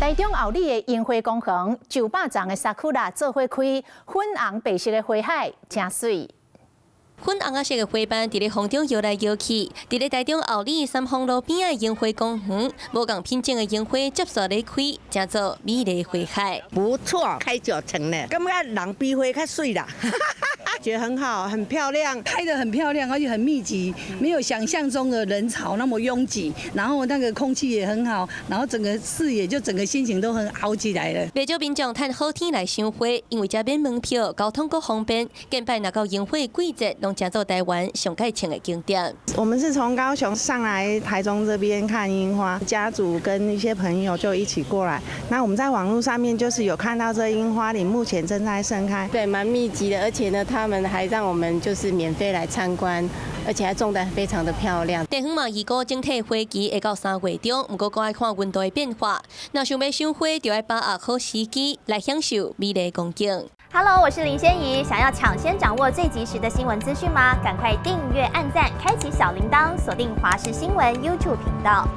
台中后里的樱花公园900丛的沙库拉做花开，粉红白色的花海真水。 粉红色的花瓣伫咧风中摇来摇去，伫咧台中后里三丰路边的樱花公园，无共品种的樱花接续咧开，叫做美丽花海。不错，开9层呢，感觉人比花较水啦。觉得很好，很漂亮，开得很漂亮，而且很密集，没有想象中的人潮那么拥挤，然后那个空气也很好，然后整个视野就整个心情都很好起来了。不少民众趁好天来赏花，因为这免门票，交通够方便。近摆若到樱花季节，拢叫做台湾上界青的景点。我们是从高雄上来台中这边看樱花，家族跟一些朋友就一起过来。那我们在网络上面就是有看到这樱花林目前正在盛开，对，蛮密集的，而且呢，他们还让我们就是免费来参观，而且还种得非常的漂亮。地方嘛，预估整体花期会到3月中，不过还要看温度的变化。若想要赏花，就要把握好时机来享受美丽光景。Hello， 我是林仙怡。想要抢先掌握最及时的新闻资讯吗？赶快订阅、按赞、开启小铃铛，锁定华视新闻 YouTube 频道。